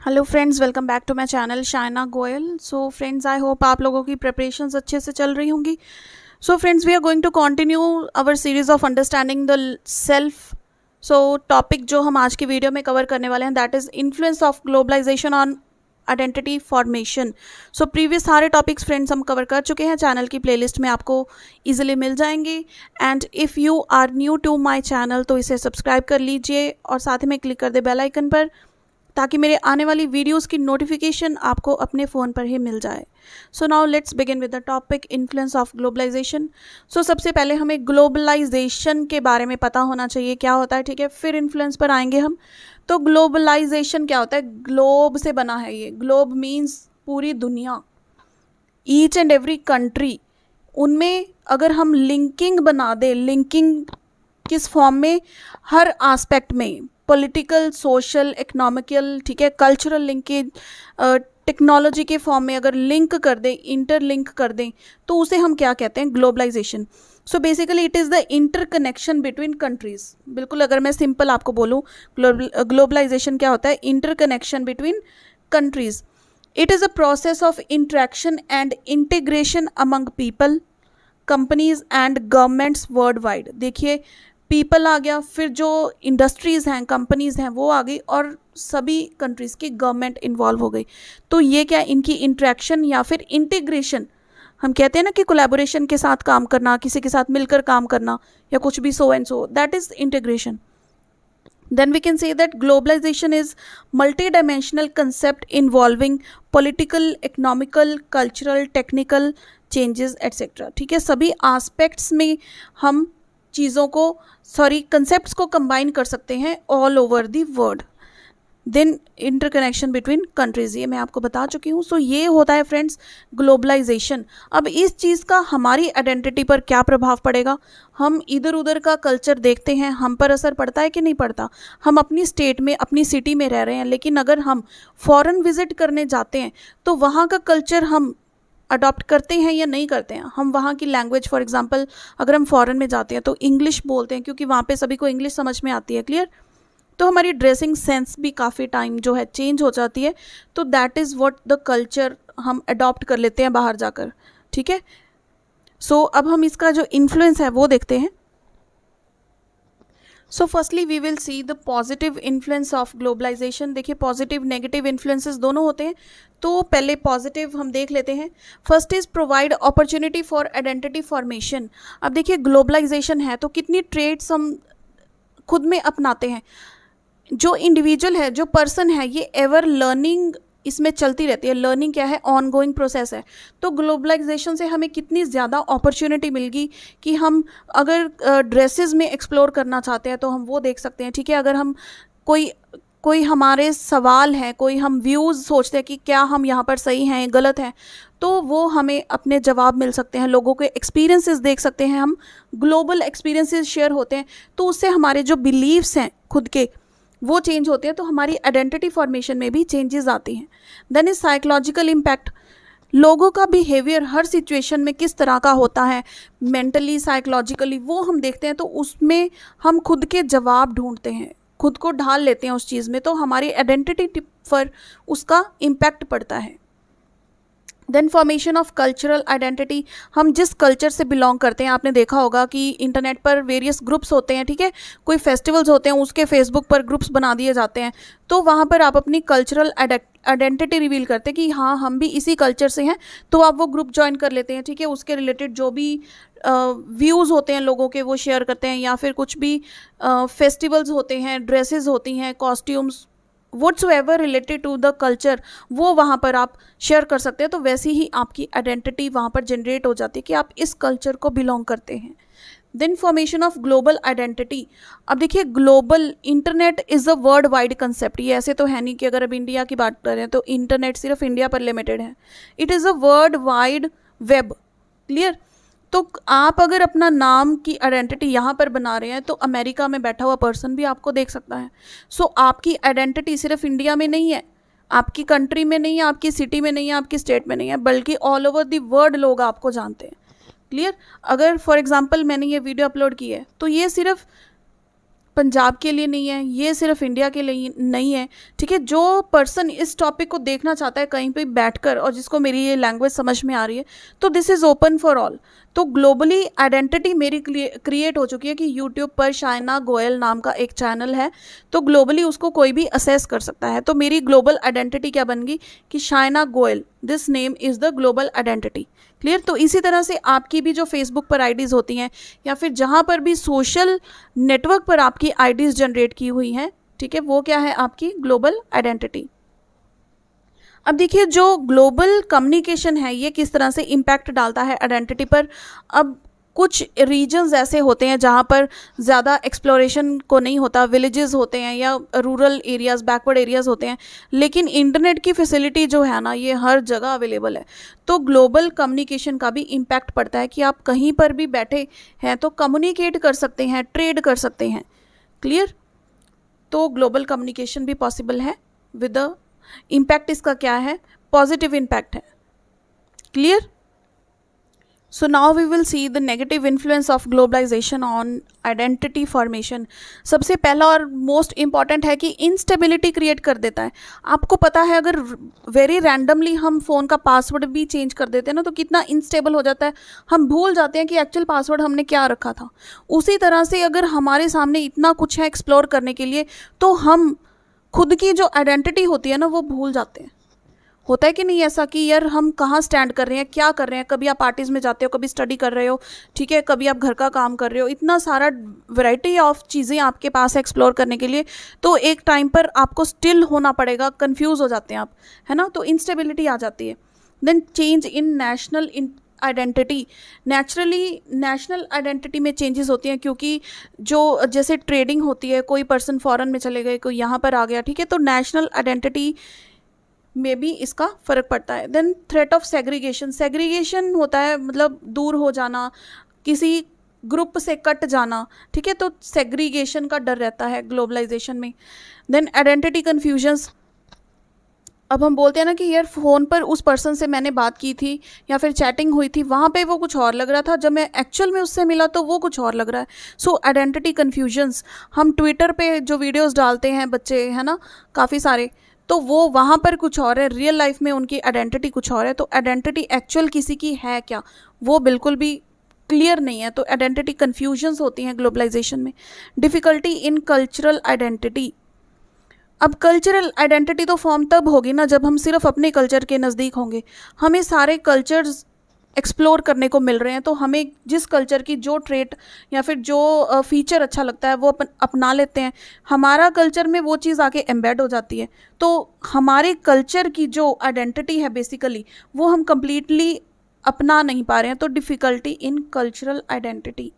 Hello friends, welcome back to my channel Shayna Goyal. So friends, I hope आप लोगों की preparations अच्छे से चल रही होंगी। So friends, we are going to continue our series of understanding the self. So topic जो हम आज की वीडियो में कवर करने वाले हैं, that is influence of globalisation on identity formation. So previous सारे टॉपिक्स फ्रेंड्स हम कवर कर चुके हैं, चैनल की प्लेलिस्ट में आपको इजीली मिल जाएंगे। And if you are new to my channel तो इसे सब्सक्राइब कर लीजिए और साथ ही में क्लिक कर दे बेल आइकन पर, ताकि मेरे आने वाली वीडियोस की नोटिफिकेशन आपको अपने फ़ोन पर ही मिल जाए। So now let's begin with the topic influence of globalization. So सबसे पहले हमें ग्लोबलाइजेशन के बारे में पता होना चाहिए क्या होता है, ठीक है, फिर इन्फ्लुएंस पर आएंगे हम। तो ग्लोबलाइजेशन क्या होता है? ग्लोब से बना है ये। ग्लोब मीन्स पूरी दुनिया, ईच एंड एवरी कंट्री। उनमें अगर हम लिंकिंग बना दें, लिंकिंग किस फॉर्म में? हर आस्पेक्ट में, पॉलिटिकल, सोशल, इकोनॉमिकल, ठीक है, कल्चरल लिंकेज, टेक्नोलॉजी के फॉर्म में अगर लिंक कर दें, इंटरलिंक कर दें, तो उसे हम क्या कहते हैं? Globalisation. So basically it is the interconnection between countries. बिल्कुल, अगर मैं सिंपल आपको बोलूँ, ग्लोबलाइजेशन क्या होता है? Interconnection between countries. It is a process of interaction and integration among people, companies and governments world wide. देखिए, पीपल आ गया, फिर जो इंडस्ट्रीज़ हैं, कंपनीज़ हैं, वो आ गई, और सभी कंट्रीज़ की गवर्नमेंट इन्वॉल्व हो गई। तो ये क्या? इनकी इंट्रैक्शन या फिर इंटीग्रेशन। हम कहते हैं ना कि कोलैबोरेशन के साथ काम करना, किसी के साथ मिलकर काम करना, या कुछ भी, so and so, that is integration. Then we can say that globalization is multi-dimensional concept involving political, economical, cultural, technical changes etc. ठीक है, सभी aspects में हम चीज़ों को, कंसेप्ट्स को कंबाइन कर सकते हैं all over the world. Then interconnection between countries, ये मैं आपको बता चुकी हूँ। सो ये होता है फ्रेंड्स ग्लोबलाइजेशन। अब इस चीज़ का हमारी आइडेंटिटी पर क्या प्रभाव पड़ेगा? हम इधर उधर का कल्चर देखते हैं, हम पर असर पड़ता है कि नहीं पड़ता? हम अपनी स्टेट में, अपनी सिटी में रह रहे हैं, लेकिन अगर हम फॉरेन विजिट करने जाते हैं तो वहाँ का कल्चर हम अडॉप्ट करते हैं या नहीं करते हैं? हम वहाँ की लैंग्वेज, फॉर एग्जांपल अगर हम फॉरेन में जाते हैं तो इंग्लिश बोलते हैं, क्योंकि वहाँ पे सभी को इंग्लिश समझ में आती है, क्लियर? तो हमारी ड्रेसिंग सेंस भी काफ़ी टाइम जो है चेंज हो जाती है। तो that is what the culture हम अडॉप्ट कर लेते हैं बाहर जाकर, ठीक है। सो अब हम इसका जो इन्फ्लुएंस है वो देखते हैं। So firstly we will see the positive influence of globalisation. देखिए, पॉजिटिव नेगेटिव इन्फ्लुएंसेस दोनों होते हैं, तो पहले पॉजिटिव हम देख लेते हैं। First is provide opportunity for identity formation. अब देखिए, ग्लोबलाइजेशन है तो कितनी ट्रेड्स हम खुद में अपनाते हैं। जो इंडिविजुअल है, जो पर्सन है, ये एवर लर्निंग इसमें चलती रहती है। लर्निंग क्या है? ऑन गोइंग प्रोसेस है। तो ग्लोबलाइजेशन से हमें कितनी ज़्यादा अपॉर्चुनिटी मिल गई कि हम अगर ड्रेसेस में एक्सप्लोर करना चाहते हैं तो हम वो देख सकते हैं, ठीक है। अगर हम कोई हमारे सवाल हैं, कोई हम व्यूज़ सोचते हैं कि क्या हम यहाँ पर सही हैं, गलत हैं, तो वो हमें अपने जवाब मिल सकते हैं। लोगों के एक्सपीरियंसेस देख सकते हैं हम, ग्लोबल एक्सपीरियंसेस शेयर होते हैं, तो उससे हमारे जो बिलीव्स हैं खुद के, वो चेंज होते हैं, तो हमारी आइडेंटिटी फॉर्मेशन में भी चेंजेस आती हैं। Then is psychological impact. लोगों का बिहेवियर हर सिचुएशन में किस तरह का होता है, मेंटली, साइकोलॉजिकली, वो हम देखते हैं, तो उसमें हम खुद के जवाब ढूंढते हैं, खुद को ढाल लेते हैं उस चीज़ में, तो हमारी आइडेंटिटी पर उसका इम्पैक्ट पड़ता है। Then formation of cultural identity. हम जिस कल्चर से बिलोंग करते हैं, आपने देखा होगा कि इंटरनेट पर वेरियस ग्रुप्स होते हैं, ठीक है, कोई फेस्टिवल्स होते हैं, उसके फेसबुक पर ग्रुप्स बना दिए जाते हैं, तो वहाँ पर आप अपनी कल्चरल आइडेंटिटी रिवील करते हैं कि हाँ, हम भी इसी कल्चर से हैं, तो आप वो ग्रुप ज्वाइन कर लेते हैं, ठीक है। उसके रिलेटेड जो भी व्यूज़ होते हैं लोगों के, वो शेयर करते हैं, या फिर कुछ भी फेस्टिवल्स होते हैं, ड्रेसेस होती हैं, costumes, whatsoever related to the culture, वो वहाँ पर आप शेयर कर सकते हैं। तो वैसी ही आपकी आइडेंटिटी वहाँ पर जनरेट हो जाती है कि आप इस कल्चर को बिलोंग करते हैं। Then formation of global identity. अब देखिए, global, internet is a world wide concept. ये ऐसे तो है नहीं कि अगर अब इंडिया की बात करें तो इंटरनेट सिर्फ इंडिया पर लिमिटेड है। It is a world wide web, clear. तो आप अगर अपना नाम की आइडेंटिटी यहाँ पर बना रहे हैं तो अमेरिका में बैठा हुआ पर्सन भी आपको देख सकता है। सो आपकी आइडेंटिटी सिर्फ इंडिया में नहीं है, आपकी कंट्री में नहीं है, आपकी सिटी में नहीं है, आपकी स्टेट में नहीं है, बल्कि ऑल ओवर द वर्ल्ड लोग आपको जानते हैं, क्लियर। अगर फॉर एग्जांपल मैंने ये वीडियो अपलोड की है तो ये सिर्फ पंजाब के लिए नहीं है, ये सिर्फ इंडिया के लिए नहीं है, ठीक है। जो पर्सन इस टॉपिक को देखना चाहता है कहीं पे बैठकर और जिसको मेरी ये लैंग्वेज समझ में आ रही है, तो this is open for all. तो ग्लोबली आइडेंटिटी मेरी क्रिएट हो चुकी है कि यूट्यूब पर शाइना गोयल नाम का एक चैनल है, तो ग्लोबली उसको कोई भी असेस कर सकता है। तो मेरी ग्लोबल आइडेंटिटी क्या बन गई कि Shaina Goyal, this name is the global identity. Clear. तो इसी तरह से आपकी भी जो फेसबुक पर आईडीज़ होती हैं या फिर जहाँ पर भी सोशल नेटवर्क पर आपकी आईडीज़ जनरेट की हुई हैं, ठीक है, वो क्या है आपकी ग्लोबल आइडेंटिटी। अब देखिए जो ग्लोबल कम्युनिकेशन है ये किस तरह से इम्पैक्ट डालता है आइडेंटिटी पर। अब कुछ रीजन्स ऐसे होते हैं जहाँ पर ज़्यादा एक्सप्लोरेशन को नहीं होता, विलेजेस होते हैं या रूरल एरियाज़, बैकवर्ड एरियाज़ होते हैं, लेकिन इंटरनेट की फैसिलिटी जो है ना ये हर जगह अवेलेबल है। तो ग्लोबल कम्युनिकेशन का भी इम्पैक्ट पड़ता है कि आप कहीं पर भी बैठे हैं तो कम्युनिकेट कर सकते हैं, ट्रेड कर सकते हैं। क्लियर। तो ग्लोबल कम्युनिकेशन भी पॉसिबल है विद द इम्पैक्ट इसका क्या है, पॉजिटिव इम्पैक्ट है। Clear. So now we will see the negative influence of globalisation on identity formation. सबसे पहला और मोस्ट इम्पॉर्टेंट है कि इंस्टेबिलिटी क्रिएट कर देता है। आपको पता है अगर वेरी रैंडमली हम फ़ोन का पासवर्ड भी चेंज कर देते हैं ना तो कितना इंस्टेबल हो जाता है, हम भूल जाते हैं कि एक्चुअल पासवर्ड हमने क्या रखा था। उसी तरह से अगर हमारे सामने इतना कुछ है एक्सप्लोर करने के लिए तो हम खुद की जो आइडेंटिटी होती है ना वो भूल जाते हैं। होता है कि नहीं ऐसा कि यार हम कहाँ स्टैंड कर रहे हैं, क्या कर रहे हैं। कभी आप पार्टीज़ में जाते हो, कभी स्टडी कर रहे हो, ठीक है, कभी आप घर का काम कर रहे हो, इतना सारा वैरायटी ऑफ चीज़ें आपके पास है एक्सप्लोर करने के लिए। तो एक टाइम पर आपको स्टिल होना पड़ेगा, कंफ्यूज हो जाते हैं आप, है ना। तो इंस्टेबिलिटी आ जाती है। Then change in national identity. Naturally national identity में चेंजेस होती हैं क्योंकि जो जैसे ट्रेडिंग होती है, कोई पर्सन फॉरेन में चले गए, कोई यहाँ पर आ गया, ठीक है, तो नेशनल आइडेंटिटी में भी इसका फ़र्क पड़ता है। Then threat of segregation. Segregation होता है मतलब दूर हो जाना, किसी ग्रुप से कट जाना, ठीक है, तो सेग्रीगेशन का डर रहता है ग्लोबलाइजेशन में। Then identity confusions. अब हम बोलते हैं ना कि यार फ़ोन पर उस पर्सन से मैंने बात की थी या फिर चैटिंग हुई थी, वहाँ पे वो कुछ और लग रहा था, जब मैं एक्चुअल में उससे मिला तो वो कुछ और लग रहा है। सो आइडेंटिटी कन्फ्यूजन्स। हम ट्विटर पे जो वीडियोस डालते हैं बच्चे, है ना, काफ़ी सारे, तो वो वहाँ पर कुछ और है, रियल लाइफ में उनकी आइडेंटिटी कुछ और है। तो आइडेंटिटी एक्चुअल किसी की है क्या वो बिल्कुल भी क्लियर नहीं है। तो आइडेंटिटी कन्फ्यूजन्स होती हैं ग्लोबलाइजेशन में। Difficulty in cultural identity. अब कल्चरल आइडेंटिटी तो फॉर्म तब होगी ना जब हम सिर्फ अपने कल्चर के नज़दीक होंगे। हमें सारे कल्चर्स एक्सप्लोर करने को मिल रहे हैं, तो हमें जिस कल्चर की जो ट्रेट या फिर जो फीचर अच्छा लगता है वो अपना लेते हैं। हमारा कल्चर में वो चीज़ आके एम्बेड हो जाती है, तो हमारे कल्चर की जो आइडेंटिटी है बेसिकली वो हम कंप्लीटली अपना नहीं पा रहे हैं। तो difficulty in cultural identity.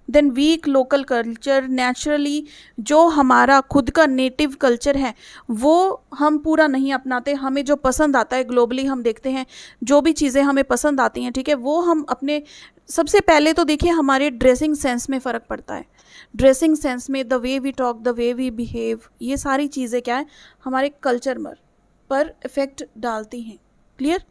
Then weak local culture. Naturally जो हमारा खुद का नेटिव कल्चर है वो हम पूरा नहीं अपनाते। हमें जो पसंद आता है ग्लोबली हम देखते हैं जो भी चीज़ें हमें पसंद आती हैं, ठीक है, वो हम अपने, सबसे पहले तो देखिए हमारे ड्रेसिंग सेंस में फ़र्क पड़ता है। ड्रेसिंग सेंस में the way we talk, the way we behave, ये सारी चीज़ें क्या है हमारे कल्चर पर इफ़ेक्ट डालती हैं। Clear.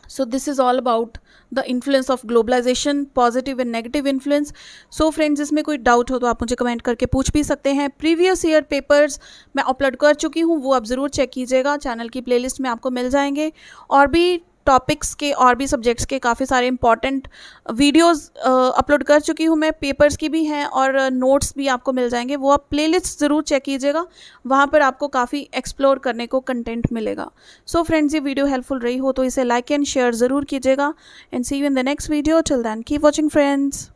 So this is all about the influence of globalization, positive and negative influence. So friends, इसमें कोई डाउट हो तो आप मुझे कमेंट करके पूछ भी सकते हैं। प्रीवियस ईयर पेपर्स मैं अपलोड कर चुकी हूँ, वो आप ज़रूर चेक कीजिएगा, चैनल की प्लेलिस्ट में आपको मिल जाएंगे। और भी टॉपिक्स के और भी सब्जेक्ट्स के काफ़ी सारे इंपॉर्टेंट वीडियोस अपलोड कर चुकी हूँ मैं, पेपर्स की भी हैं और नोट्स भी आपको मिल जाएंगे, वो आप प्लेलिस्ट ज़रूर चेक कीजिएगा, वहाँ पर आपको काफ़ी एक्सप्लोर करने को कंटेंट मिलेगा। सो फ्रेंड्स, ये वीडियो हेल्पफुल रही हो तो इसे लाइक एंड शेयर ज़रूर कीजिएगा। And see you in the next video. Till then keep watching friends.